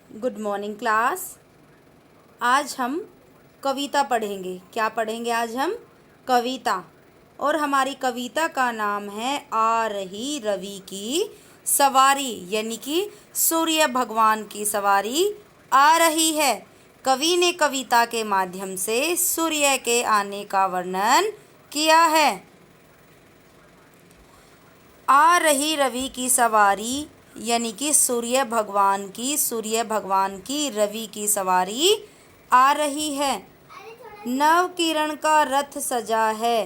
Good morning class. आज हम कविता पढ़ेंगे। क्या पढ़ेंगे आज हम? कविता। और हमारी कविता का नाम है आ रही रवि की सवारी, यानी कि सूर्य भगवान की सवारी आ रही है। कवि ने कविता के माध्यम से सूर्य के आने का वर्णन किया है। आ रही रवि की सवारी यानी कि सूर्य भगवान की रवि की सवारी आ रही है। नव किरण का रथ सजा है,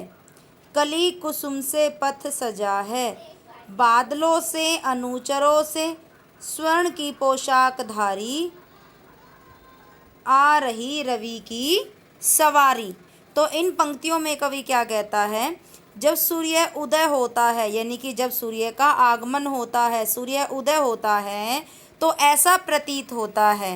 कली कुसुम से पथ सजा है। बादलों से अनुचरों से स्वर्ण की पोशाक धारी, आ रही रवि की सवारी। तो इन पंक्तियों में कवि क्या कहता है? जब सूर्य उदय होता है, यानी कि जब सूर्य का आगमन होता है, सूर्य उदय होता है, तो ऐसा प्रतीत होता है।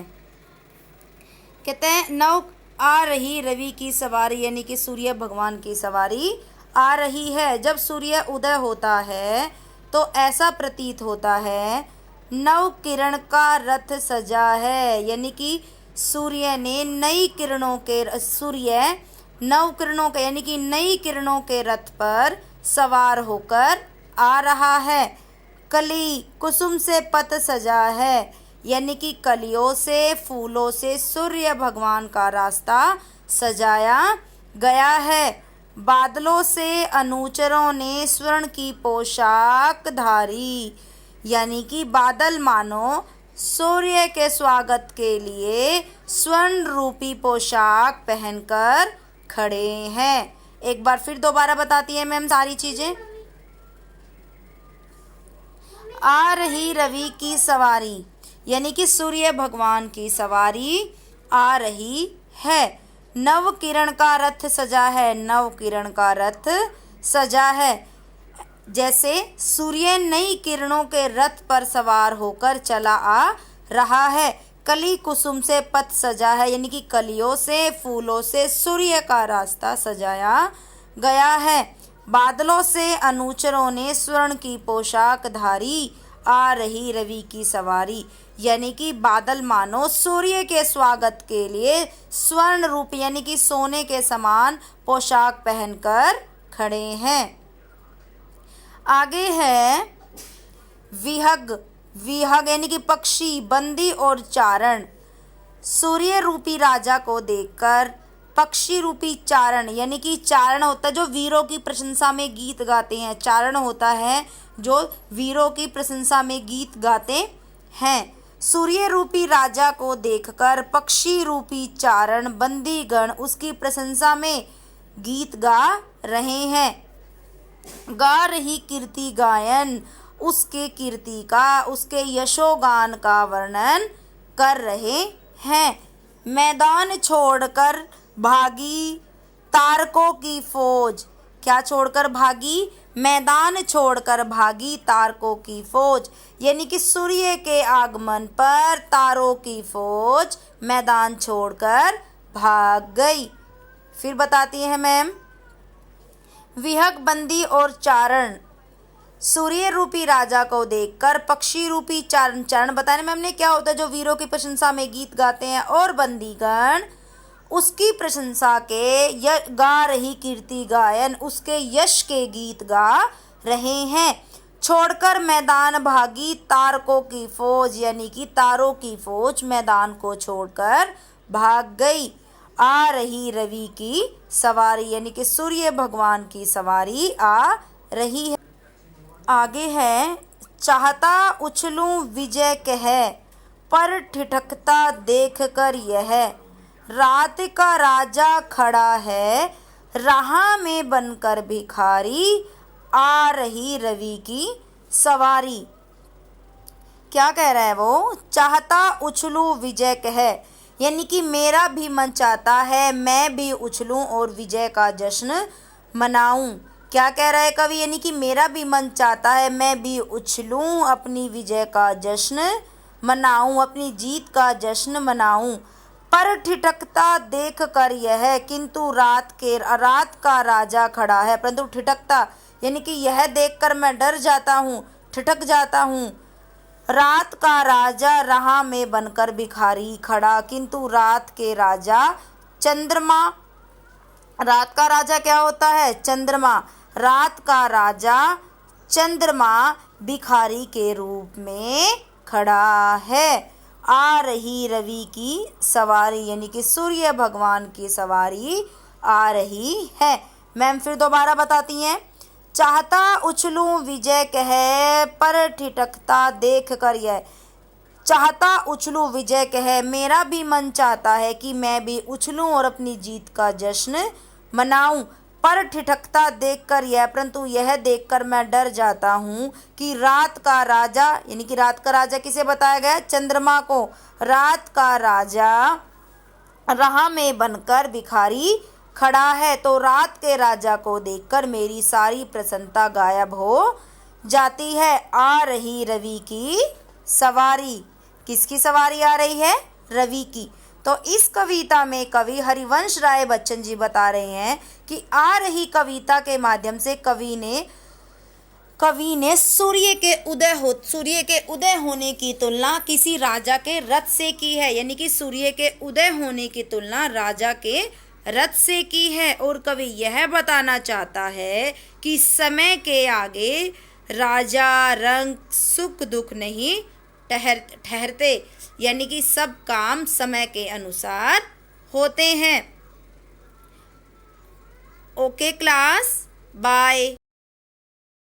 कहते हैं नव आ रही रवि की सवारी, यानी कि सूर्य भगवान की सवारी आ रही है। जब सूर्य उदय होता है तो ऐसा प्रतीत होता है। नव किरण का रथ सजा है, यानी कि सूर्य नव किरणों के यानी कि नई किरणों के रथ पर सवार होकर आ रहा है। कली कुसुम से पथ सजा है, यानी कि कलियों से, फूलों से सूर्य भगवान का रास्ता सजाया गया है। बादलों से अनुचरों ने स्वर्ण की पोशाक धारी, यानी कि बादल मानो सूर्य के स्वागत के लिए स्वर्ण रूपी पोशाक पहनकर खड़े हैं। एक बार फिर दोबारा बताती है मैम सारी चीजें। आ रही रवि की सवारी, यानी कि सूर्य भगवान की सवारी आ रही है। नव किरण का रथ सजा है, नव किरण का रथ सजा है। जैसे सूर्य नई किरणों के रथ पर सवार होकर चला आ रहा है। कली कुसुम से पथ सजा है, यानी कि कलियों से, फूलों से सूर्य का रास्ता सजाया गया है। बादलों से अनुचरों ने स्वर्ण की पोशाक धारी, आ रही रवि की सवारी, यानी कि बादल मानो सूर्य के स्वागत के लिए स्वर्ण रूप यानी कि सोने के समान पोशाक पहनकर खड़े हैं। आगे है विहग। विहग यानी कि पक्षी, बंदी और चारण। सूर्य रूपी राजा को देखकर पक्षी रूपी चारण, यानी कि चारण होता है जो वीरों की प्रशंसा में गीत गाते हैं। चारण होता है जो वीरों की प्रशंसा में गीत गाते हैं। सूर्य रूपी राजा को देखकर पक्षी रूपी चारण बंदीगण उसकी प्रशंसा में गीत गा रहे हैं। गा रही कीर्ति गायन, उसके कीर्ति का, उसके यशोगान का वर्णन कर रहे हैं। मैदान छोड़कर भागी तारकों की फौज। क्या छोड़कर भागी? मैदान छोड़कर भागी तारकों की फौज, यानी कि सूर्य के आगमन पर तारों की फौज मैदान छोड़कर भाग गई। फिर बताती है मैम, विहग, बंदी और चारण। सूर्य रूपी राजा को देखकर पक्षी रूपी चारण, चारण बताने में हमने क्या होता है जो वीरों की प्रशंसा में गीत गाते हैं, और बंदीगण उसकी प्रशंसा के गा रही कीर्ति गायन, उसके यश के गीत गा रहे हैं। छोड़कर मैदान भागी तारकों की फौज, यानी कि तारों की फौज मैदान को छोड़कर भाग गई। आ रही रवि की सवारी, यानी कि सूर्य भगवान की सवारी आ रही है। आगे है चाहता उछलूं विजय कह, पर ठिठकता देख कर यह। रात का राजा खड़ा है, राह में बनकर भिखारी, आ रही रवि की सवारी। क्या कह रहा है वो? चाहता उछलूं विजय कह, यानी कि मेरा भी मन चाहता है मैं भी उछलूं और विजय का जश्न मनाऊं। क्या कह रहा है कवि? यानी कि मेरा भी मन चाहता है मैं भी उछलूं, अपनी विजय का जश्न मनाऊं, अपनी जीत का जश्न मनाऊं। पर ठिठकता देख कर यह, किंतु रात का राजा खड़ा है, परंतु ठिठकता यानी कि यह देखकर मैं डर जाता हूँ, ठिठक जाता हूँ। रात का राजा राह में बनकर भिखारी खड़ा, किंतु रात के राजा चंद्रमा, रात का राजा क्या होता है? चंद्रमा। रात का राजा चंद्रमा भिखारी के रूप में खड़ा है। आ रही रवि की सवारी, यानी कि सूर्य भगवान की सवारी आ रही है। मैम फिर दोबारा बताती हैं। चाहता उछलूं विजय कहे, पर ठिठकता देख कर यह। चाहता उछलूं विजय कहे, मेरा भी मन चाहता है कि मैं भी उछलूं और अपनी जीत का जश्न मनाऊं, पर ठिठकता देखकर यह, परंतु यह देखकर मैं डर जाता हूँ कि रात का राजा, यानी कि रात का राजा किसे बताया गया? चंद्रमा को। रात का राजा राह में बनकर भिखारी खड़ा है, तो रात के राजा को देखकर मेरी सारी प्रसन्नता गायब हो जाती है। आ रही रवि की सवारी, किसकी सवारी आ रही है? रवि की। तो इस कविता में कवि हरिवंश राय बच्चन जी बता रहे हैं कि आ रही कविता के माध्यम से कवि ने सूर्य के उदय होने की तुलना किसी राजा के रथ से की है, यानी कि सूर्य के उदय होने की तुलना राजा के रथ से की है। और कवि यह बताना चाहता है कि समय के आगे राजा रंग सुख दुख नहीं ठहरते, यानी कि सब काम समय के अनुसार होते हैं। Okay class, bye.